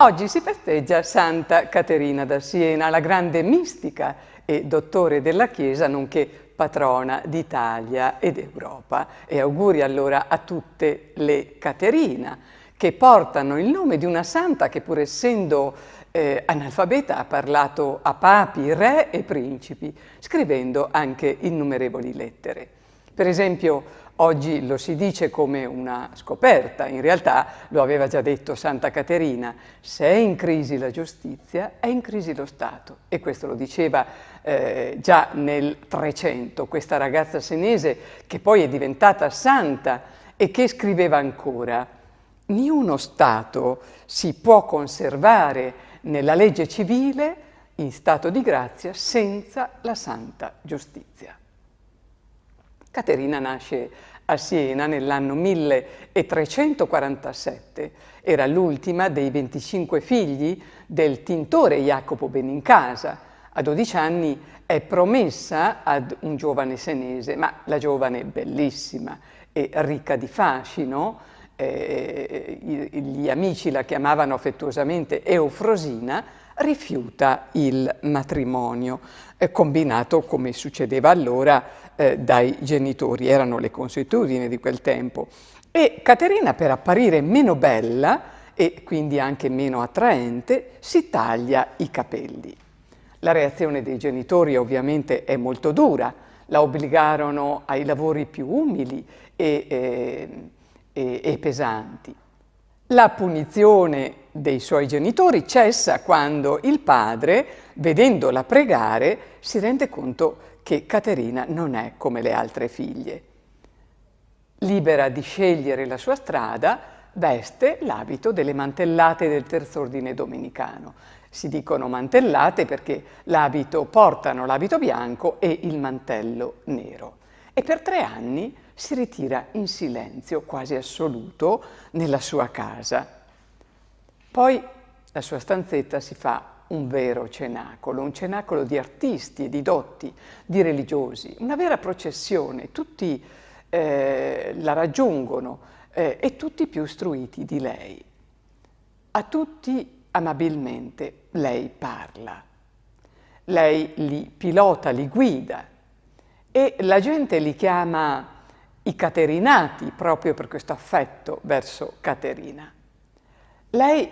Oggi si festeggia Santa Caterina da Siena, la grande mistica e dottore della Chiesa, nonché patrona d'Italia ed Europa. E auguri allora a tutte le Caterina, che portano il nome di una santa che, pur essendo analfabeta, ha parlato a papi, re e principi, scrivendo anche innumerevoli lettere. Per esempio, oggi lo si dice come una scoperta, in realtà lo aveva già detto Santa Caterina: se è in crisi la giustizia, è in crisi lo Stato. E questo lo diceva già nel 300, questa ragazza senese che poi è diventata santa e che scriveva ancora: niuno Stato si può conservare nella legge civile in stato di grazia senza la santa giustizia. Caterina nasce a Siena nell'anno 1347, era l'ultima dei 25 figli del tintore Jacopo Benincasa. A 12 anni è promessa ad un giovane senese, ma la giovane, bellissima e ricca di fascino, gli amici la chiamavano affettuosamente Eufrosina, rifiuta il matrimonio, combinato, come succedeva allora, dai genitori. Erano le consuetudini di quel tempo. E Caterina, per apparire meno bella e quindi anche meno attraente, si taglia i capelli. La reazione dei genitori ovviamente è molto dura, la obbligarono ai lavori più umili e pesanti. La punizione dei suoi genitori cessa quando il padre, vedendola pregare, si rende conto che Caterina non è come le altre figlie. Libera di scegliere la sua strada, veste l'abito delle mantellate del Terzo Ordine Domenicano. Si dicono mantellate perché portano l'abito bianco e il mantello nero. E per 3 anni si ritira in silenzio quasi assoluto nella sua casa. Poi la sua stanzetta si fa un vero cenacolo, un cenacolo di artisti e di dotti, di religiosi, una vera processione. Tutti la raggiungono e tutti più istruiti di lei. A tutti amabilmente lei parla, lei li pilota, li guida e la gente li chiama i Caterinati proprio per questo affetto verso Caterina. Lei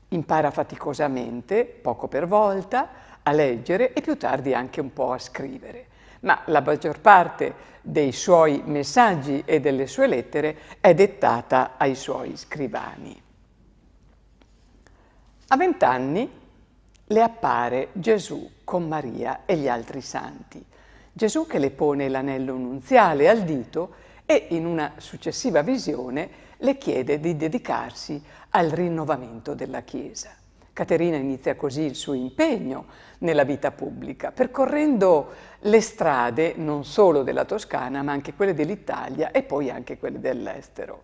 impara faticosamente, poco per volta, a leggere e più tardi anche un po' a scrivere, ma la maggior parte dei suoi messaggi e delle sue lettere è dettata ai suoi scrivani. A 20 anni le appare Gesù con Maria e gli altri santi. Gesù che le pone l'anello nunziale al dito e in una successiva visione le chiede di dedicarsi al rinnovamento della Chiesa. Caterina inizia così il suo impegno nella vita pubblica, percorrendo le strade non solo della Toscana, ma anche quelle dell'Italia e poi anche quelle dell'estero.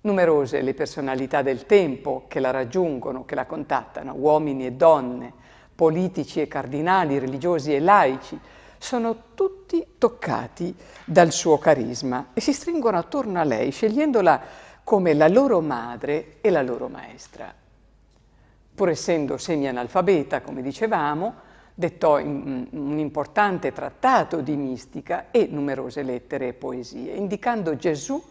Numerose le personalità del tempo che la raggiungono, che la contattano, uomini e donne, politici e cardinali, religiosi e laici, sono tutti toccati dal suo carisma e si stringono attorno a lei, scegliendola come la loro madre e la loro maestra. Pur essendo semi-analfabeta, come dicevamo, dettò un importante trattato di mistica e numerose lettere e poesie, indicando Gesù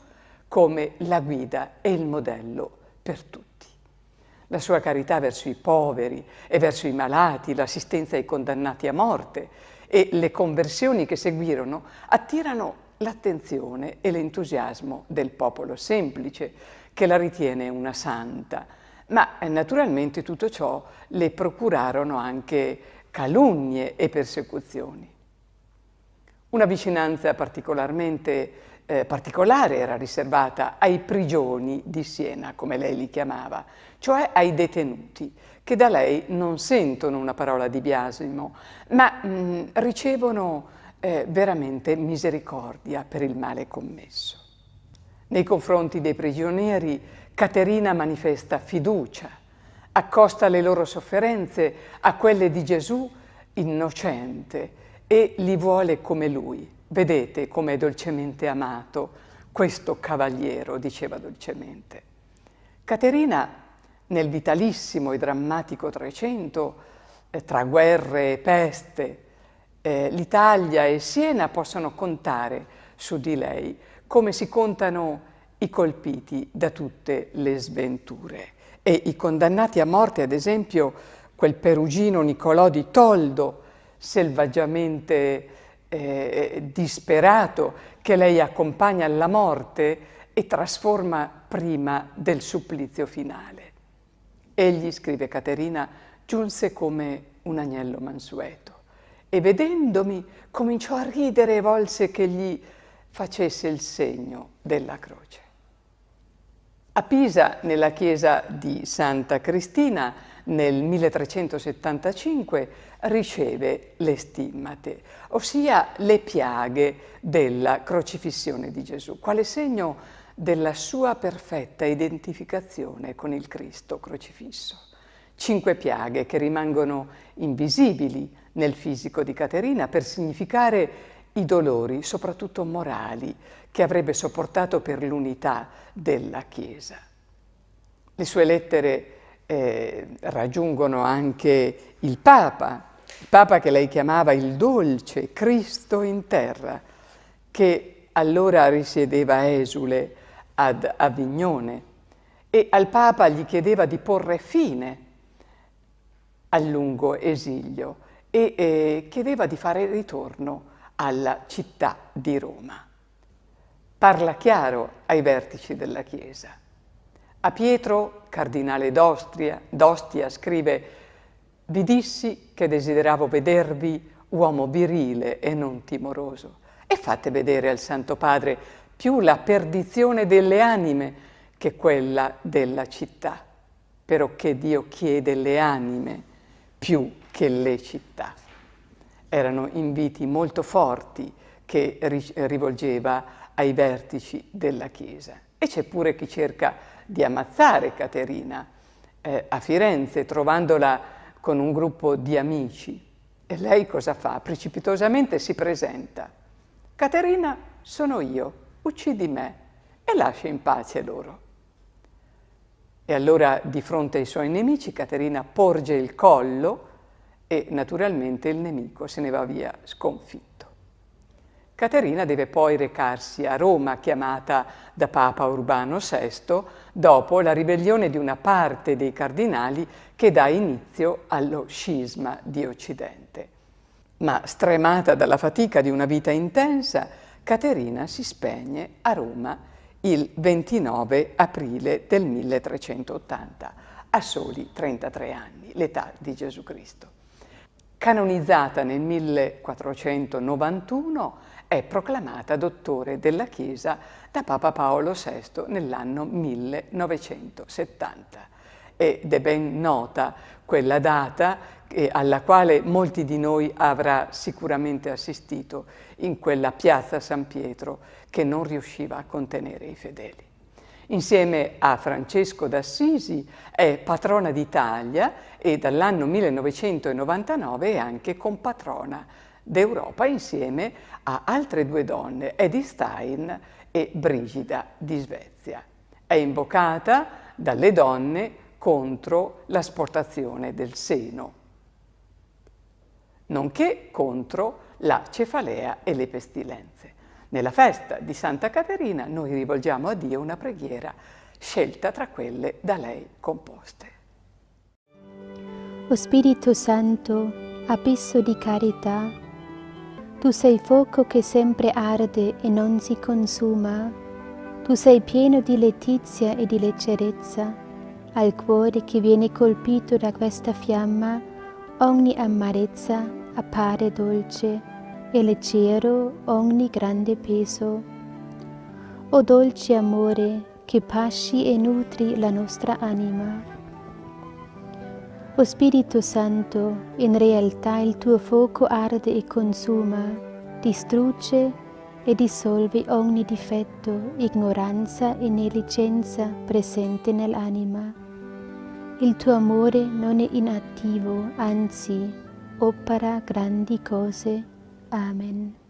come la guida e il modello per tutti. La sua carità verso i poveri e verso i malati, l'assistenza ai condannati a morte e le conversioni che seguirono attirano l'attenzione e l'entusiasmo del popolo semplice, che la ritiene una santa. Ma naturalmente tutto ciò le procurarono anche calunnie e persecuzioni. Una vicinanza particolare era riservata ai prigioni di Siena, come lei li chiamava, cioè ai detenuti, che da lei non sentono una parola di biasimo, ma ricevono veramente misericordia per il male commesso. Nei confronti dei prigionieri, Caterina manifesta fiducia, accosta le loro sofferenze a quelle di Gesù innocente e li vuole come lui. Vedete come è dolcemente amato questo cavaliero, diceva dolcemente. Caterina nel vitalissimo e drammatico Trecento, tra guerre e peste, l'Italia e Siena possono contare su di lei come si contano i colpiti da tutte le sventure. E i condannati a morte, ad esempio, quel perugino Nicolò di Toldo, selvaggiamente disperato, che lei accompagna alla morte e trasforma prima del supplizio finale. Egli, scrive Caterina, giunse come un agnello mansueto e vedendomi cominciò a ridere e volse che gli facesse il segno della croce. A Pisa, nella chiesa di Santa Cristina, nel 1375 riceve le stimmate, ossia le piaghe della crocifissione di Gesù, quale segno della sua perfetta identificazione con il Cristo crocifisso. 5 piaghe che rimangono invisibili nel fisico di Caterina per significare i dolori, soprattutto morali, che avrebbe sopportato per l'unità della Chiesa. Le sue lettere raggiungono anche il Papa che lei chiamava il dolce Cristo in terra, che allora risiedeva esule ad Avignone, e al Papa gli chiedeva di porre fine al lungo esilio e chiedeva di fare ritorno alla città di Roma. Parla chiaro ai vertici della Chiesa. A Pietro, cardinale d'Ostia, scrive: «Vi dissi che desideravo vedervi uomo virile e non timoroso, e fate vedere al Santo Padre più la perdizione delle anime che quella della città, perché Dio chiede le anime più che le città». Erano inviti molto forti che rivolgeva ai vertici della Chiesa. E c'è pure chi cerca di ammazzare Caterina a Firenze, trovandola con un gruppo di amici. E lei cosa fa? Precipitosamente si presenta. «Caterina, sono io, uccidi me e lascia in pace loro». E allora, di fronte ai suoi nemici, Caterina porge il collo e naturalmente il nemico se ne va via sconfitto. Caterina deve poi recarsi a Roma, chiamata da Papa Urbano VI, dopo la ribellione di una parte dei cardinali che dà inizio allo scisma di Occidente. Ma stremata dalla fatica di una vita intensa, Caterina si spegne a Roma il 29 aprile del 1380, a soli 33 anni, l'età di Gesù Cristo. Canonizzata nel 1491, è proclamata dottore della Chiesa da Papa Paolo VI nell'anno 1970. Ed è ben nota quella data alla quale molti di noi avrà sicuramente assistito in quella piazza San Pietro che non riusciva a contenere i fedeli. Insieme a Francesco d'Assisi è patrona d'Italia e dall'anno 1999 è anche compatrona d'Europa insieme a altre 2 donne, Edith Stein e Brigida di Svezia. È invocata dalle donne contro l'asportazione del seno, nonché contro la cefalea e le pestilenze. Nella festa di Santa Caterina noi rivolgiamo a Dio una preghiera scelta tra quelle da lei composte. O Spirito Santo, abisso di carità, tu sei fuoco che sempre arde e non si consuma, tu sei pieno di letizia e di leggerezza, al cuore che viene colpito da questa fiamma ogni amarezza appare dolce e leggero ogni grande peso. O dolce amore che pasci e nutri la nostra anima. O Spirito Santo, in realtà il tuo fuoco arde e consuma, distrugge e dissolve ogni difetto, ignoranza e negligenza presente nell'anima. Il tuo amore non è inattivo, anzi, opera grandi cose. Amen.